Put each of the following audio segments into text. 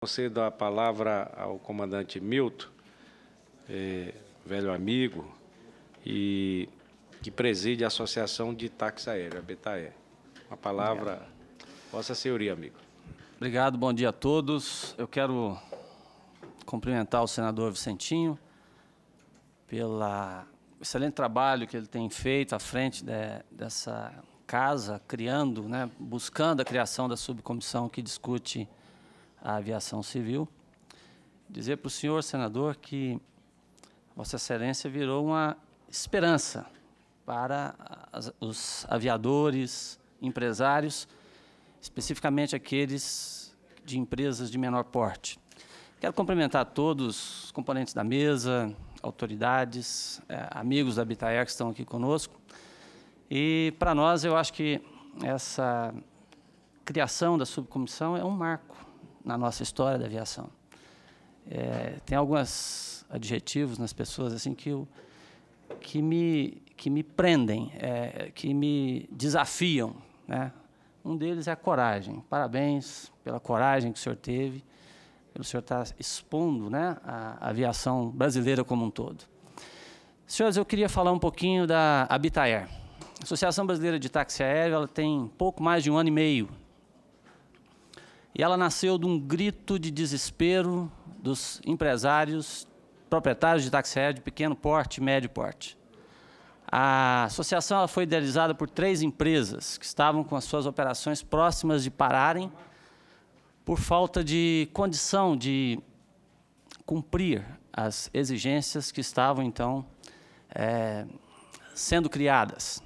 Concedo a palavra ao comandante Milton, velho amigo, e que preside a Associação de Táxi Aéreo, a BTAE. A palavra, Vossa Senhoria, amigo. Obrigado, bom dia a todos. Eu quero cumprimentar o senador Vicentinho pelo excelente trabalho que ele tem feito à frente dessa casa, criando, buscando a criação da subcomissão que discute a aviação civil. Dizer para o senhor, senador, que Vossa Excelência virou uma esperança para os aviadores, empresários, especificamente aqueles de empresas de menor porte. Quero cumprimentar todos os componentes da mesa, autoridades, amigos da BTAE que estão aqui conosco. E, para nós, eu acho que essa criação da subcomissão é um marco na nossa história da aviação. Tem alguns adjetivos nas pessoas assim que me prendem, que me desafiam, né? Um deles é a coragem. Parabéns pela coragem que o senhor teve, pelo senhor estar expondo, né, a aviação brasileira como um todo. Senhores, eu queria falar um pouquinho da BTAE. A Associação Brasileira de Táxi Aéreo, ela tem pouco mais de 1 ano e meio. E ela nasceu de um grito de desespero dos empresários, proprietários de táxi aéreo de pequeno porte e médio porte. A associação ela foi idealizada por 3 empresas que estavam com as suas operações próximas de pararem por falta de condição de cumprir as exigências que estavam, então, sendo criadas.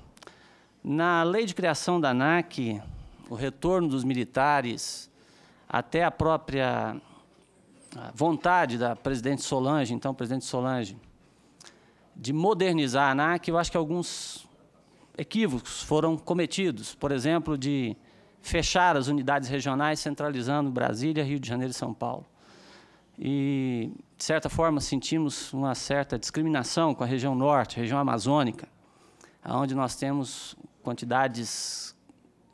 Na lei de criação da ANAC, o retorno dos militares, até a própria vontade da presidente Solange, então presidente Solange, de modernizar a ANAC, eu acho que alguns equívocos foram cometidos. Por exemplo, de fechar as unidades regionais, centralizando Brasília, Rio de Janeiro e São Paulo. E, de certa forma, sentimos uma certa discriminação com a região norte, região amazônica, onde nós temos quantidades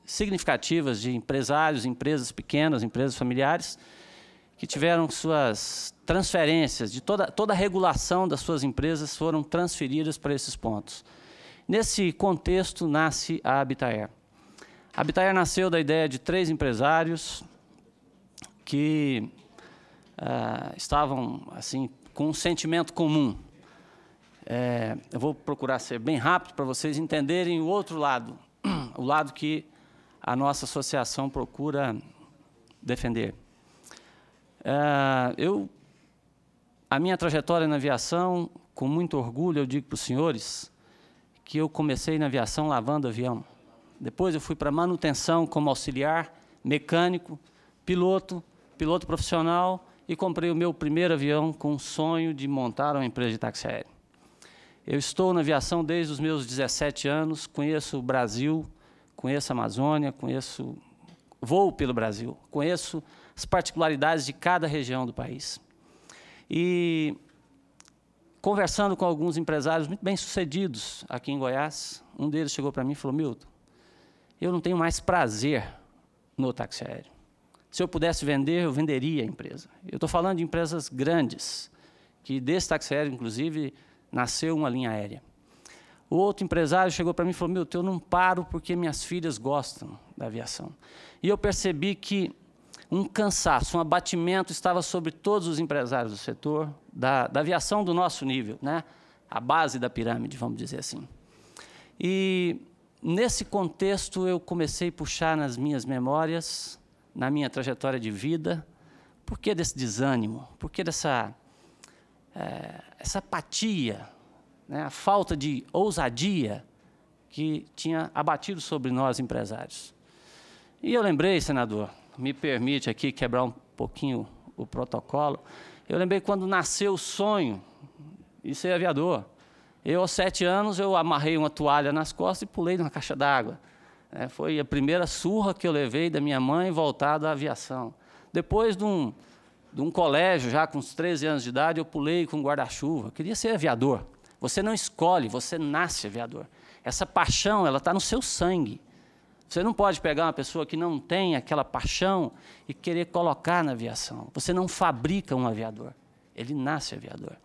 significativas de empresários, empresas pequenas, empresas familiares, que tiveram suas transferências, de toda a regulação das suas empresas foram transferidas para esses pontos. Nesse contexto, nasce a BTAE. A BTAE nasceu da ideia de 3 empresários que estavam assim, com um sentimento comum. Eu vou procurar ser bem rápido para vocês entenderem o outro lado, o lado que a nossa associação procura defender. A minha trajetória na aviação, com muito orgulho, eu digo para os senhores que eu comecei na aviação lavando avião. Depois eu fui para manutenção como auxiliar, mecânico, piloto profissional e comprei o meu primeiro avião com o sonho de montar uma empresa de táxi aéreo. Eu estou na aviação desde os meus 17 anos, conheço o Brasil, conheço a Amazônia, voo pelo Brasil, conheço as particularidades de cada região do país. E, conversando com alguns empresários muito bem-sucedidos aqui em Goiás, um deles chegou para mim e falou: Milton, eu não tenho mais prazer no táxi aéreo. Se eu pudesse vender, eu venderia a empresa. Eu estou falando de empresas grandes, que desse táxi aéreo, inclusive, nasceu uma linha aérea. O outro empresário chegou para mim e falou: Milton, eu não paro porque minhas filhas gostam da aviação. E eu percebi que um cansaço, um abatimento estava sobre todos os empresários do setor, da aviação do nosso nível, né? A base da pirâmide, vamos dizer assim. E, nesse contexto, eu comecei a puxar nas minhas memórias, na minha trajetória de vida, por que desse desânimo? Por que essa apatia, né? A falta de ousadia que tinha abatido sobre nós, empresários? E eu lembrei, senador, me permite aqui quebrar um pouquinho o protocolo, eu lembrei quando nasceu o sonho de ser aviador. Eu, aos 7 anos, eu amarrei uma toalha nas costas e pulei numa caixa d'água. Foi a primeira surra que eu levei da minha mãe voltada à aviação. Depois de um colégio, já com uns 13 anos de idade, eu pulei com guarda-chuva. Queria ser aviador. Você não escolhe, você nasce aviador. Essa paixão, ela está no seu sangue. Você não pode pegar uma pessoa que não tem aquela paixão e querer colocar na aviação. Você não fabrica um aviador, ele nasce aviador.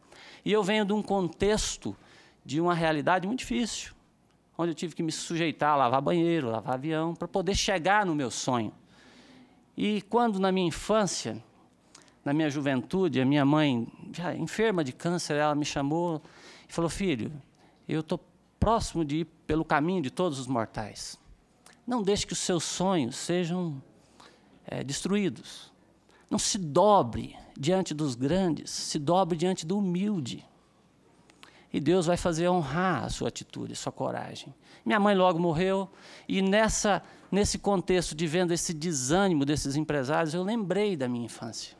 E eu venho de um contexto de uma realidade muito difícil, onde eu tive que me sujeitar a lavar banheiro, lavar avião, para poder chegar no meu sonho. E quando, na minha infância, na minha juventude, a minha mãe, já enferma de câncer, ela me chamou e falou: filho, eu estou próximo de ir pelo caminho de todos os mortais. Não deixe que os seus sonhos sejam destruídos. Não se dobre diante dos grandes, se dobre diante do humilde. E Deus vai fazer honrar a sua atitude, a sua coragem. Minha mãe logo morreu, e nesse contexto de vendo esse desânimo desses empresários, eu lembrei da minha infância.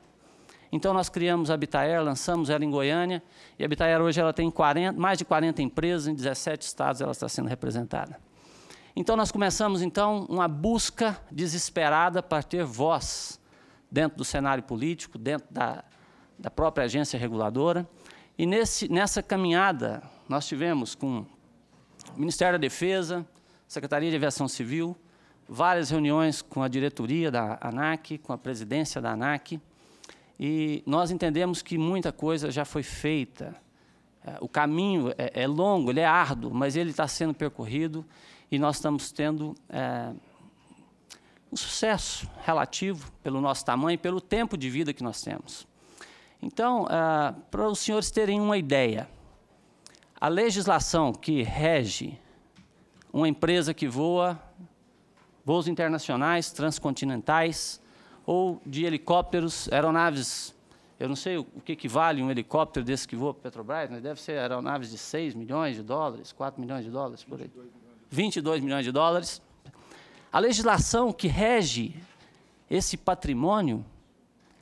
Então nós criamos a Habitaer, lançamos ela em Goiânia, e a Habitaer hoje ela tem mais de 40 empresas, em 17 estados ela está sendo representada. Então nós começamos uma busca desesperada para ter voz dentro do cenário político, dentro da própria agência reguladora. E nessa caminhada, nós tivemos com o Ministério da Defesa, Secretaria de Aviação Civil, várias reuniões com a diretoria da ANAC, com a presidência da ANAC, e nós entendemos que muita coisa já foi feita. O caminho é longo, ele é árduo, mas ele está sendo percorrido, e nós estamos tendo um sucesso relativo pelo nosso tamanho e pelo tempo de vida que nós temos. Então, para os senhores terem uma ideia, a legislação que rege uma empresa que voa voos internacionais, transcontinentais, ou de helicópteros, aeronaves, eu não sei o que vale um helicóptero desse que voa para a Petrobras, mas deve ser aeronaves de 6 milhões de dólares, 4 milhões de dólares, por aí. 22 milhões de dólares. A legislação que rege esse patrimônio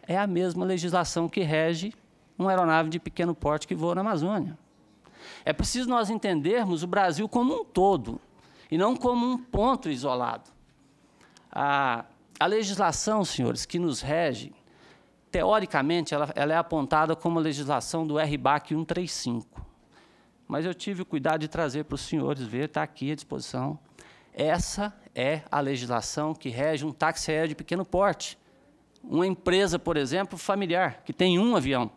é a mesma legislação que rege uma aeronave de pequeno porte que voa na Amazônia. É preciso nós entendermos o Brasil como um todo, e não como um ponto isolado. A legislação, senhores, que nos rege, teoricamente, ela é apontada como a legislação do RBAC 135. Mas eu tive o cuidado de trazer para os senhores ver, está aqui à disposição. Essa é a legislação que rege um táxi aéreo de pequeno porte. Uma empresa, por exemplo, familiar, que tem um avião.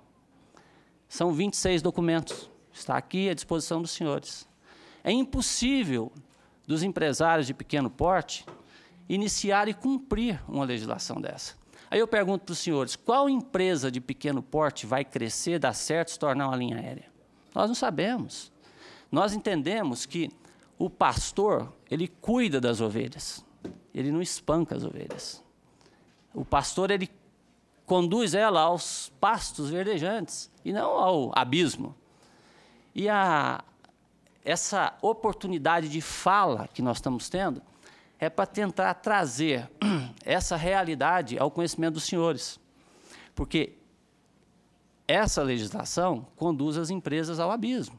São 26 documentos. Está aqui à disposição dos senhores. É impossível dos empresários de pequeno porte iniciar e cumprir uma legislação dessa. Aí eu pergunto para os senhores, qual empresa de pequeno porte vai crescer, dar certo, se tornar uma linha aérea? Nós não sabemos. Nós entendemos que o pastor, ele cuida das ovelhas, ele não espanca as ovelhas. O pastor, ele conduz ela aos pastos verdejantes e não ao abismo. E essa oportunidade de fala que nós estamos tendo é para tentar trazer essa realidade ao conhecimento dos senhores. Porque essa legislação conduz as empresas ao abismo.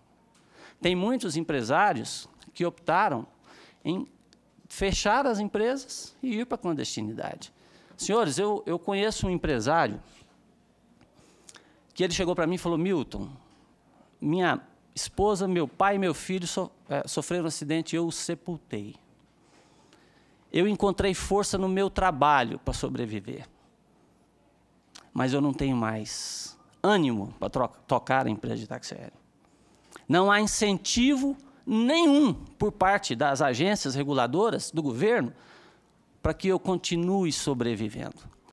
Tem muitos empresários que optaram em fechar as empresas e ir para a clandestinidade. Senhores, eu conheço um empresário que ele chegou para mim e falou: Milton, minha esposa, meu pai e meu filho sofreram um acidente e eu os sepultei. Eu encontrei força no meu trabalho para sobreviver, mas eu não tenho mais ânimo para tocar a empresa de táxi aéreo. Não há incentivo nenhum por parte das agências reguladoras do governo para que eu continue sobrevivendo.